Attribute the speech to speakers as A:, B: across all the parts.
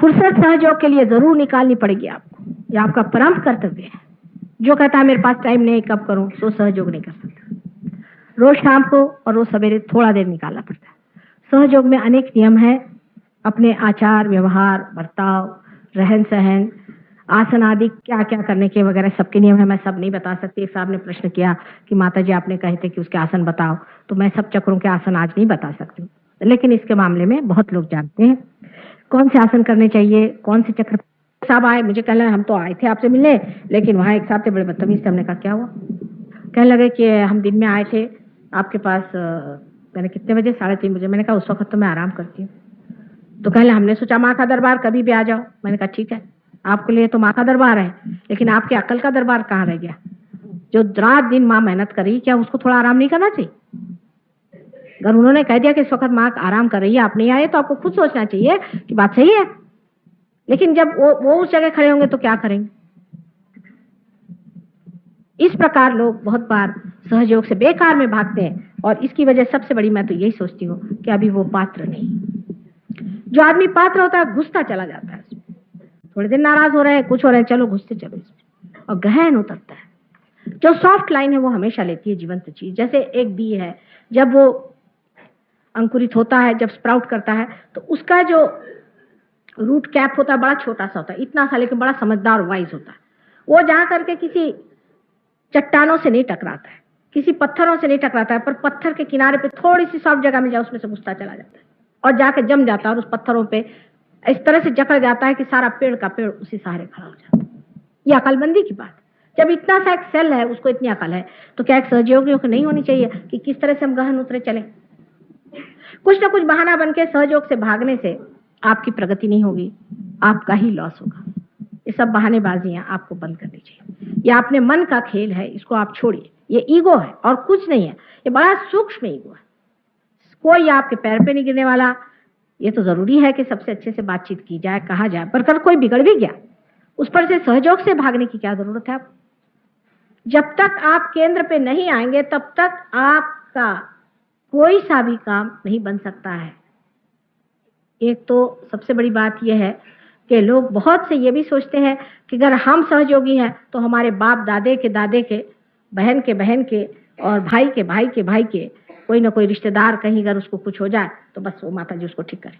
A: फुर्सत सहयोग के लिए जरूर निकालनी पड़ेगी आपको, यह आपका परम कर्तव्य है। जो कहता है मेरे पास टाइम नहीं कब करूं, सो सहयोग नहीं कर सकता। रोज शाम को और रोज सवेरे थोड़ा देर निकालना पड़ता है। सहयोग में अनेक नियम है, अपने आचार व्यवहार बर्ताव रहन सहन आसन आदि क्या क्या करने के वगैरह सबके नियम है। मैं सब नहीं बता सकती। एक साहब ने प्रश्न किया कि माता जी आपने कहे थे कि उसके आसन बताओ, तो मैं सब चक्रों के आसन आज नहीं बता सकती, लेकिन इसके मामले में बहुत लोग जानते हैं कौन से आसन करने चाहिए, कौन से चक्र। साहब आए, मुझे कहना हम तो आए थे आपसे मिलने, लेकिन वहां एक साहब थे बड़े बदतमीज थे। हमने कहा क्या हुआ? कहने लगे कि हम दिन में आए थे आपके पास। मैंने कितने बजे? 3:30 बजे। मैंने कहा उस वक्त तो मैं आराम करती हूँ। तो कहने हमने सोचा माँ का दरबार कभी भी आ जाओ। मैंने कहा ठीक है, आपके लिए तो माँ का दरबार है, लेकिन आपके अकल का दरबार कहाँ रह गया? जो रात दिन माँ मेहनत कर रही, क्या उसको थोड़ा आराम नहीं करना चाहिए? अगर उन्होंने कह दिया कि इस वक्त माँ आराम कर रही है, आप नहीं आए, तो आपको खुद सोचना चाहिए कि बात सही है। लेकिन जब वो उस जगह खड़े होंगे तो क्या करेंगे? इस प्रकार लोग बहुत बार सहयोग से बेकार में भागते हैं, और इसकी वजह सबसे बड़ी मैं तो यही सोचती हूँ कि अभी वो पात्र नहीं। जो आदमी पात्र होता है घुसता चला जाता है, थोड़े दिन नाराज हो रहे हैं, कुछ हो रहे हैं, चलो घुसते चलो इसमें, और गहन उतरता है। जो सॉफ्ट लाइन है वो हमेशा लेती है जीवंत चीज। जैसे एक बी है, जब वो अंकुरित होता है, जब स्प्राउट करता है, तो उसका जो रूट कैप होता है बड़ा छोटा सा होता है, इतना सा, लेकिन बड़ा समझदार वाइज होता है। वो जा करके किसी चट्टानों से नहीं टकराता है, किसी पत्थरों से नहीं टकराता है, पर पत्थर के किनारे पे थोड़ी सी सॉफ्ट जगह में जाए उसमें से घुसता चला जाता है और जाके जम जाता है, और उस पत्थरों पे इस तरह से जकड़ जाता है कि सारा पेड़ का पेड़ उसी सहारे खड़ा हो जाता है। ये अकलमंदी की बात। जब इतना सा एक सेल है, उसको इतनी अकल है, तो क्या एक सहयोगियों को नहीं होनी चाहिए कि किस तरह से हम गहन उतरे चले? कुछ ना कुछ बहाना बन के सहयोग से भागने से आपकी प्रगति नहीं होगी, आपका ही लॉस होगा। ये सब बहानेबाजियां आपको बंद करनी चाहिए। ये अपने मन का खेल है, इसको आप छोड़िए। ये ईगो है और कुछ नहीं है, ये बड़ा सूक्ष्म ईगो है। कोई आपके पैर पे नहीं गिरने वाला। ये तो जरूरी है कि सबसे अच्छे से बातचीत की जाए, कहा जाए, पर कल कोई बिगड़ भी गया, उस पर से सहयोग से भागने की क्या जरूरत है? आप जब तक आप केंद्र पे नहीं आएंगे तब तक आपका कोई सा भी काम नहीं बन सकता है। एक तो सबसे बड़ी बात यह है कि लोग बहुत से ये भी सोचते हैं कि अगर हम सहयोगी हैं तो हमारे बाप दादे के बहन के और भाई के भाई के कोई ना कोई रिश्तेदार कहीं अगर उसको कुछ हो जाए तो बस वो माता जी उसको ठीक करे।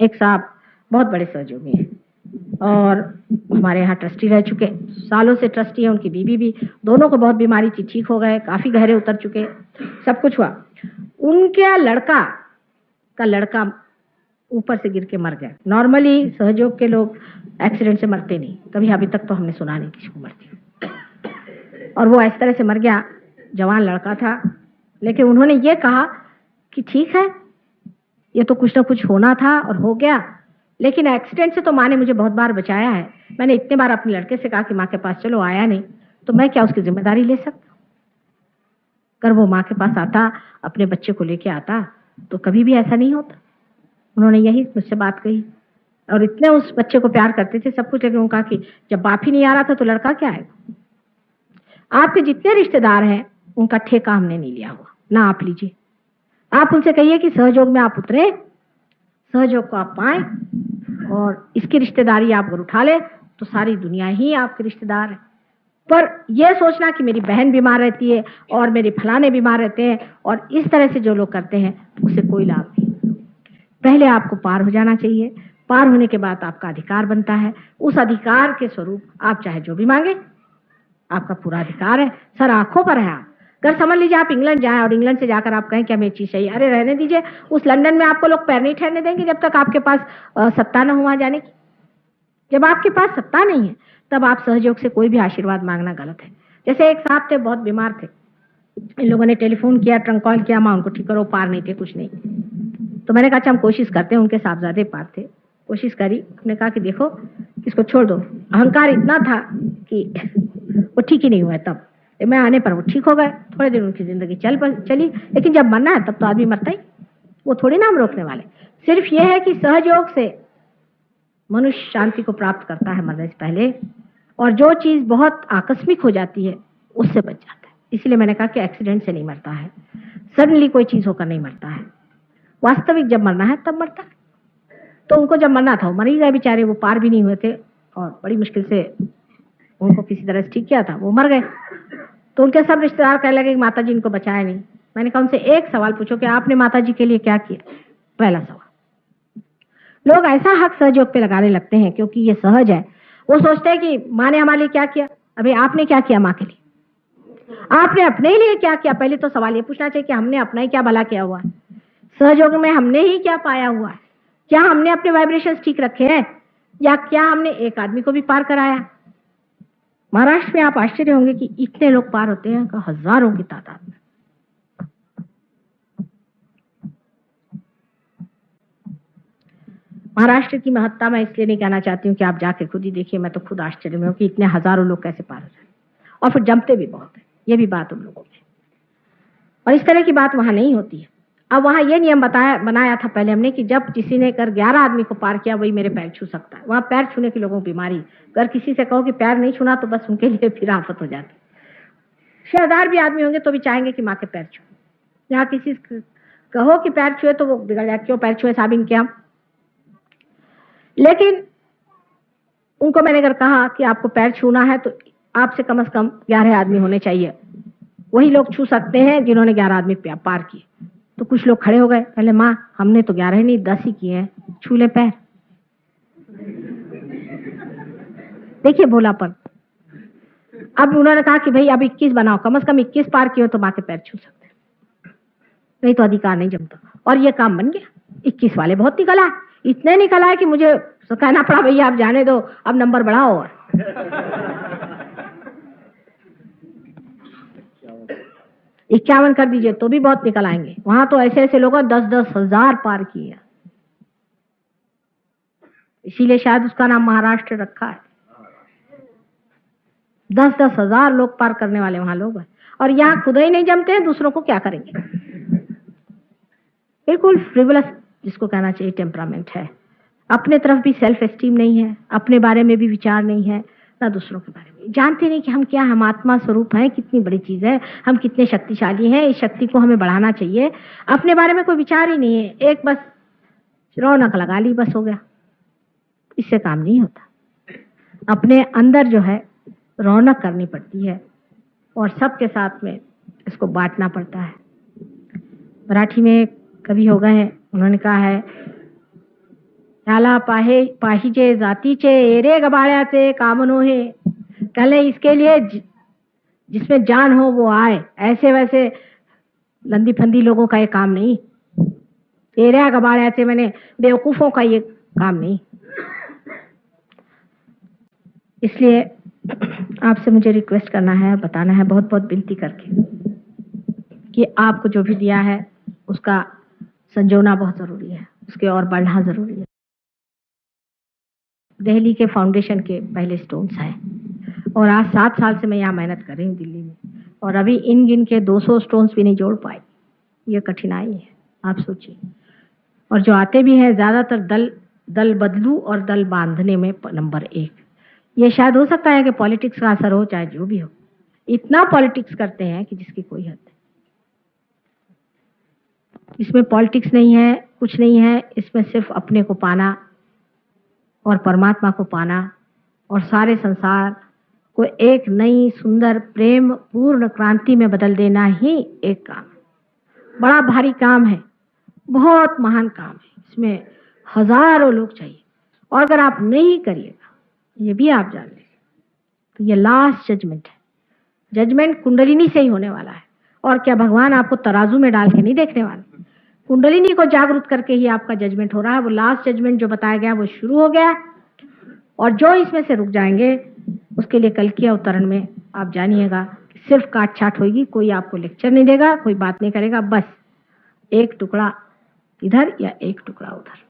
A: एक साहब बहुत बड़े सहयोगी हैं और हमारे यहाँ ट्रस्टी रह चुके, सालों से ट्रस्टी है, उनकी बीवी भी, दोनों को बहुत बीमारी थी, ठीक हो गए, काफी गहरे उतर चुके, सब कुछ हुआ। उनके लड़का ऊपर से गिर के मर गया। नॉर्मली सहयोग के लोग एक्सीडेंट से मरते नहीं, कभी अभी तक तो हमने सुना नहीं किसी को मरती। और वो इस तरह से मर गया, जवान लड़का था, लेकिन उन्होंने ये कहा कि ठीक है, ये तो कुछ ना कुछ होना था और हो गया, लेकिन एक्सीडेंट से तो माँ ने मुझे बहुत बार बचाया है। मैंने इतने बार अपने लड़के से कहा कि माँ के पास चलो, आया नहीं, तो मैं क्या उसकी जिम्मेदारी ले सकता? अगर वो माँ के पास आता, अपने बच्चे को लेके आता, तो कभी भी ऐसा नहीं होता। उन्होंने यही मुझसे बात कही, और इतने उस बच्चे को प्यार करते थे, सब कुछ, लेकिन उन्होंने कहा कि जब बाप ही नहीं आ रहा था तो लड़का क्या आएगा? आपके जितने रिश्तेदार हैं उनका ठेका हमने नहीं लिया हुआ, ना आप लीजिए। आप उनसे कहिए कि सहयोग में आप उतरे, सहयोग को आप पाएं, और इसकी रिश्तेदारी आप अगर उठा ले तो सारी दुनिया ही आपके रिश्तेदार है। पर यह सोचना कि मेरी बहन बीमार रहती है और मेरे फलाने बीमार रहते हैं, और इस तरह से जो लोग करते हैं, उससे कोई लाभ नहीं। पहले आपको पार हो जाना चाहिए, पार होने के बाद आपका अधिकार बनता है। उस अधिकार के स्वरूप आप चाहे जो भी मांगे, आपका पूरा अधिकार है, सर आंखों पर है। आप अगर समझ लीजिए आप इंग्लैंड जाएं और इंग्लैंड से जाकर आप कहें क्या मेरी चीज चाहिए, अरे रहने दीजिए, उस लंदन में आपको लोग पैर नहीं ठहरने देंगे जब तक आपके पास सत्ता न हो वहां जाने की। जब आपके पास सत्ता नहीं है तब आप सहयोग से कोई भी आशीर्वाद मांगना गलत है। जैसे एक साहब थे, बहुत बीमार थे, इन लोगों ने टेलीफोन किया, ट्रंक कॉल किया, माँ उनको ठीक करो, पार नहीं थे, कुछ नहीं। तो मैंने कहा अच्छा हम कोशिश करते हैं, उनके साहबजादे पार थे, कोशिश करी। उसने कहा कि देखो इसको छोड़ दो। अहंकार इतना था कि वो ठीक ही नहीं हुआ। तब मैं आने पर वो ठीक हो गए, थोड़े दिन उनकी जिंदगी चली, लेकिन जब मरना है तब तो आदमी मरता ही, वो थोड़ी ना हम रोकने वाले। सिर्फ ये है कि सहयोग से मनुष्य शांति को प्राप्त करता है मरने से पहले, और जो चीज बहुत आकस्मिक हो जाती है उससे बच जाता है। इसलिए मैंने कहा कि एक्सीडेंट से नहीं मरता है, सडनली कोई चीज होकर नहीं मरता है, वास्तविक जब मरना है तब मरता है। तो उनको जब मरना था वो मर ही गए बेचारे, वो पार भी नहीं हुए थे और बड़ी मुश्किल से उनको किसी तरह से ठीक किया था, वो मर गए। तो उनके सब रिश्तेदार कहने लगे कि माता जी इनको बचाया नहीं। मैंने कहा उनसे एक सवाल पूछो कि आपने माता जी के लिए क्या किया। पहला सवाल। लोग ऐसा हक सहयोग पे लगाने लगते हैं क्योंकि ये सहज है। वो सोचते हैं कि माँ ने हमारे लिए क्या किया। अभी आपने क्या किया माँ के लिए? आपने अपने लिए क्या किया? पहले तो सवाल ये पूछना चाहिए कि हमने अपना ही क्या भला किया हुआ है, सहयोग में हमने ही क्या पाया हुआ है, क्या हमने अपने वाइब्रेशंस ठीक रखे हैं या क्या हमने एक आदमी को भी पार कराया। महाराष्ट्र में आप आश्चर्य होंगे कि इतने लोग पार होते हैं, हजारों की तादाद में। महाराष्ट्र की महत्ता मैं इसलिए नहीं कहना चाहती हूँ कि आप जाके खुद ही देखिए, मैं तो खुद आश्चर्य में हूँ कि इतने हजारों लोग कैसे पार हो जाए और फिर जमते भी बहुत है। ये भी बात उन लोगों में, और इस तरह की बात वहां नहीं होती है। अब वहां ये नियम बनाया था पहले हमने कि जब किसी ने कर 11 आदमी को पार किया वही मेरे पैर छू सकता है। वहां पैर छूने के लोगों को बीमारी, अगर किसी से कहो कि पैर नहीं छूना तो बस उनके लिए फिर आफत हो जाती। शेरदार भी आदमी होंगे तो भी चाहेंगे कि माँ के पैर छू। यहाँ किसी कहो कि पैर छुए तो वो बिगड़ जाए, क्यों पैर छुए साबिन के हम। लेकिन उनको मैंने अगर कहा कि आपको पैर छूना है तो आपसे कम से कम 11 आदमी होने चाहिए, वही लोग छू सकते हैं जिन्होंने 11 आदमी पार किए। तो कुछ लोग खड़े हो गए, पहले माँ हमने तो 11 नहीं 10 ही किए हैं, छू ले पैर। देखिए भोलापन। अब उन्होंने कहा कि भाई अब 21 बनाओ, कम से कम 21 पार किए तो माँ के पैर छू सकते, नहीं तो अधिकार नहीं जमता। और ये काम बन गया। 21 वाले बहुत निकल आए, इतने निकल आए कि मुझे कहना पड़ा भैया आप जाने दो, अब नंबर बढ़ाओ। और 51 कर दीजिए तो भी बहुत निकल आएंगे। वहां तो ऐसे ऐसे लोगों 10-10 हजार पार किए, इसीलिए शायद उसका नाम महाराष्ट्र रखा है। 10-10 हजार लोग पार करने वाले वहां लोग हैं, और यहाँ खुद ही नहीं जमते हैं, दूसरों को क्या करेंगे। बिल्कुल फ्रिवलस जिसको कहना चाहिए टेम्परामेंट है। अपने तरफ भी सेल्फ एस्टीम नहीं है, अपने बारे में भी विचार नहीं है, ना दूसरों के बारे में। जानते नहीं कि हम क्या, हम आत्मा स्वरूप हैं, कितनी बड़ी चीज है, हम कितने शक्तिशाली हैं, इस शक्ति को हमें बढ़ाना चाहिए। अपने बारे में कोई विचार ही नहीं है, एक बस रौनक लगा ली बस हो गया, इससे काम नहीं होता। अपने अंदर जो है रौनक करनी पड़ती है और सबके साथ में इसको बांटना पड़ता है। मराठी में कवि हो गए हैं, उन्होंने कहा है त्याला पाहिजे जातीचे एरे गबाळ्याचे काम नोहे। कहले इसके लिए जिसमें जान हो वो आए, ऐसे वैसे लंदी फंदी लोगों का ये काम नहीं। एरिया गबाळ्याचे मैंने बेवकूफों का ये काम नहीं। इसलिए आपसे मुझे रिक्वेस्ट करना है, बताना है बहुत बहुत विनती करके कि आपको जो भी दिया है उसका संजोना बहुत जरूरी है, उसके और बढ़ना जरूरी है। दिल्ली के फाउंडेशन के पहले स्टोन्स हैं और आज 7 साल से मैं यहाँ मेहनत कर रही हूँ दिल्ली में, और अभी इन गिन के 200 स्टोन्स भी नहीं जोड़ पाई। ये कठिनाई है, आप सोचिए। और जो आते भी हैं ज्यादातर दल बदलू और दल बांधने में नंबर 1। ये शायद हो सकता है कि पॉलिटिक्स का असर हो, चाहे जो भी हो, इतना पॉलिटिक्स करते हैं कि जिसकी कोई हद नहीं। इसमें पॉलिटिक्स नहीं है, कुछ नहीं है, इसमें सिर्फ अपने को पाना और परमात्मा को पाना और सारे संसार को एक नई सुंदर प्रेम पूर्ण क्रांति में बदल देना ही एक काम है। बड़ा भारी काम है, बहुत महान काम है, इसमें हजारों लोग चाहिए। और अगर आप नहीं करिएगा, ये भी आप जान लीजिए, तो ये लास्ट जजमेंट है। जजमेंट कुंडलिनी से ही होने वाला है। और क्या भगवान आपको तराजू में डाल के नहीं देखने वाले, कुंडलिनी को जागरूक करके ही आपका जजमेंट हो रहा है। वो लास्ट जजमेंट जो बताया गया वो शुरू हो गया, और जो इसमें से रुक जाएंगे उसके लिए कल के अवतरण में आप जानिएगा कि सिर्फ काट छाट होगी। कोई आपको लेक्चर नहीं देगा, कोई बात नहीं करेगा, बस एक टुकड़ा इधर या एक टुकड़ा उधर।